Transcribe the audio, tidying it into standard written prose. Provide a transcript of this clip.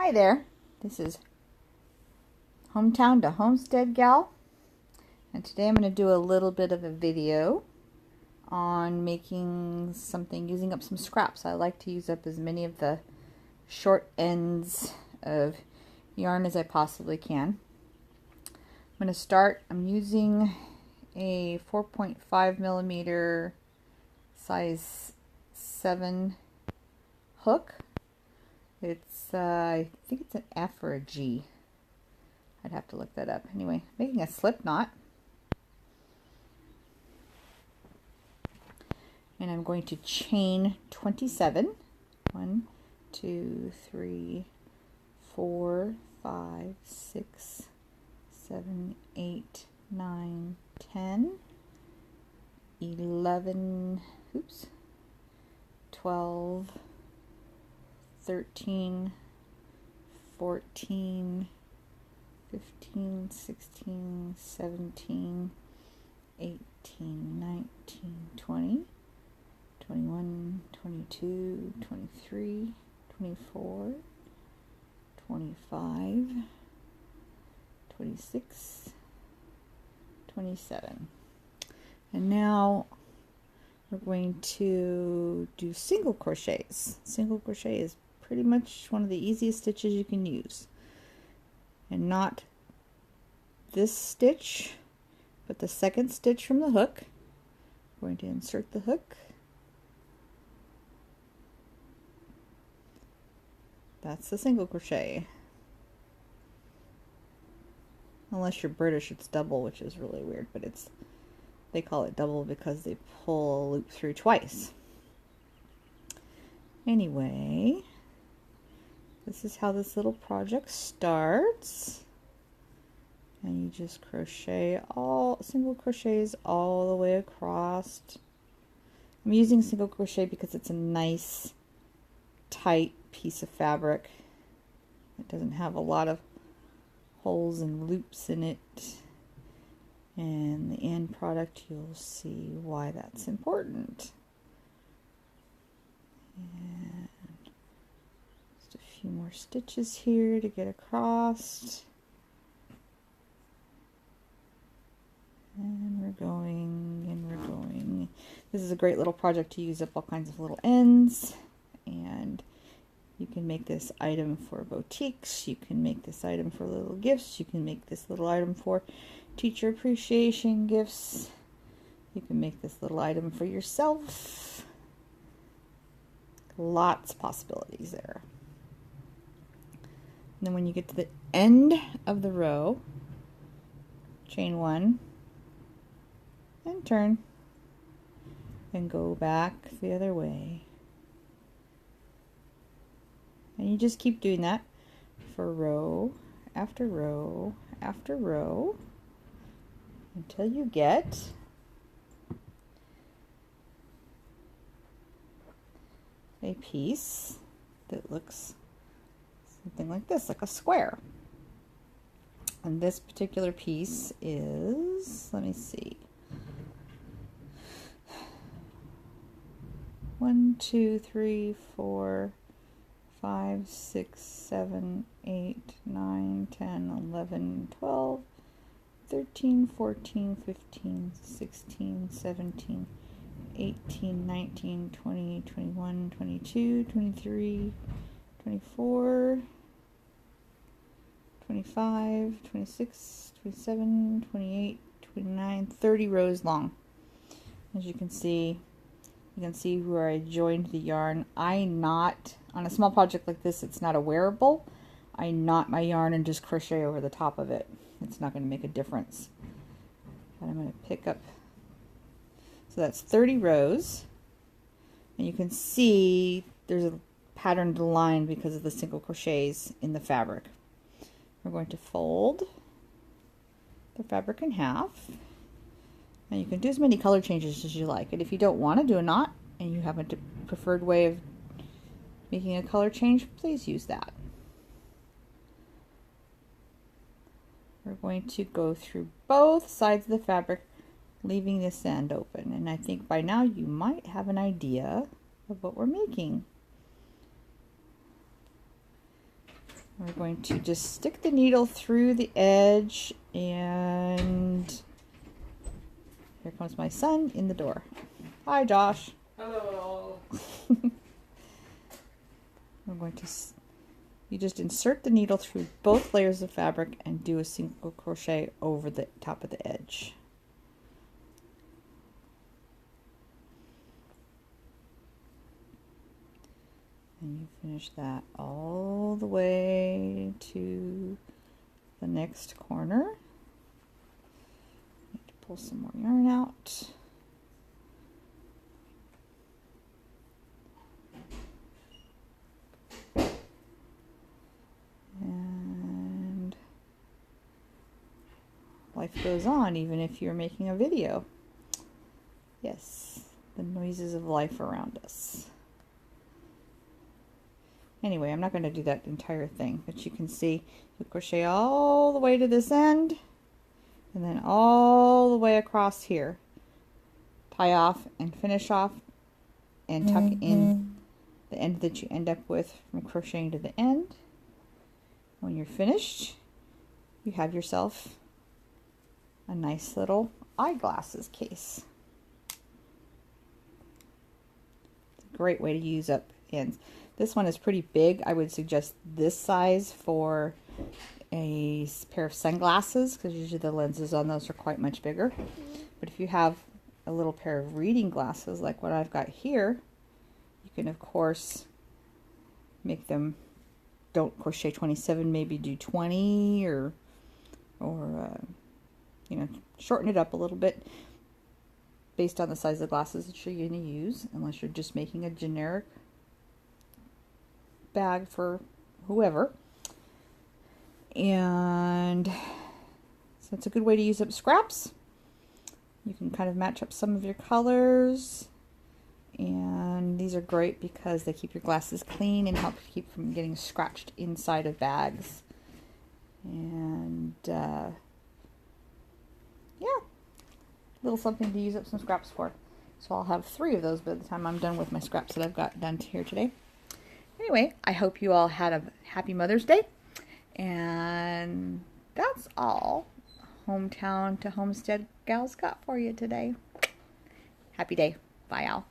Hi there, this is Hometown to Homestead Gal, and today I'm going to do a little bit of a video on making something using up some scraps. I like to use up as many of the short ends of yarn as I possibly can. I'm going to start, I'm using a 4.5 millimeter size 7 hook. It's, I think it's an F or a G. I'd have to look that up. Anyway, making a slip knot. And I'm going to chain 27. 1, 2, 3, 4, 5, 6, 7, 8, 9, 10, 11, 12, 13, 14, 15, 16, 17, 18, 19, 20, 21, 22, 23, 24, 25, 26, 27. And now we're going to do single crochets. Single crochet is pretty much one of the easiest stitches you can use. And not this stitch, but the second stitch from the hook. I'm going to insert the hook. That's the single crochet. Unless you're British, it's double, which is really weird, but they call it double because they pull a loop through twice. Anyway, this is how this little project starts. And you just crochet single crochets all the way across. I'm using single crochet because it's a nice, tight piece of fabric. It doesn't have a lot of holes and loops in it. And the end product, you'll see why that's important. And just a few more stitches here to get across. And we're going, and we're going. This is a great little project to use up all kinds of little ends. And you can make this item for boutiques. You can make this item for little gifts. You can make this little item for teacher appreciation gifts. You can make this little item for yourself. Lots of possibilities there. And then when you get to the end of the row, chain 1 and turn and go back the other way. And you just keep doing that for row after row after row until you get a piece that looks something like this, like a square. And this particular piece is, let me see, 1, 2, 3, 4, 5, 6, 7, 8, 9, 10, 11, 12, 13, 14, 15, 16, 17, 18, 19, 20, 21, 22, 23, 24, 25, 26, 27, 28, 29, 30 rows long. As you can see where I joined the yarn. I knot, on a small project like this, it's not a wearable. I knot my yarn and just crochet over the top of it. It's not going to make a difference. But I'm going to pick up, so that's 30 rows. And you can see there's a patterned line because of the single crochets in the fabric. We're going to fold the fabric in half. And you can do as many color changes as you like. And if you don't want to do a knot and you have a preferred way of making a color change, please use that. We're going to go through both sides of the fabric, leaving this end open. And I think by now you might have an idea of what we're making. We're going to just stick the needle through the edge, and here comes my son in the door. Hi, Josh. Hello. I'm going to, you just insert the needle through both layers of fabric and do a single crochet over the top of the edge. And you finish that all the way to the next corner. Need to pull some more yarn out. And life goes on even if you're making a video. Yes, the noises of life around us. Anyway, I'm not going to do that entire thing, but you can see you crochet all the way to this end and then all the way across here. Tie off and finish off and tuck in the end that you end up with from crocheting to the end. When you're finished, you have yourself a nice little eyeglasses case. It's a great way to use up ends. This one is pretty big. I would suggest this size for a pair of sunglasses because usually the lenses on those are quite much bigger. But if you have a little pair of reading glasses like what I've got here, you can of course make them, don't crochet 27, maybe do 20 or you know, shorten it up a little bit based on the size of the glasses that you're going to use, unless you're just making a generic bag for whoever. And so it's a good way to use up scraps. You can kind of match up some of your colors, and these are great because they keep your glasses clean and help keep from getting scratched inside of bags. And yeah, little something to use up some scraps for. So I'll have 3 of those by the time I'm done with my scraps that I've got done here today. Anyway, I hope you all had a happy Mother's Day. And that's all Hometown to Homestead Gals got for you today. Happy day. Bye, all.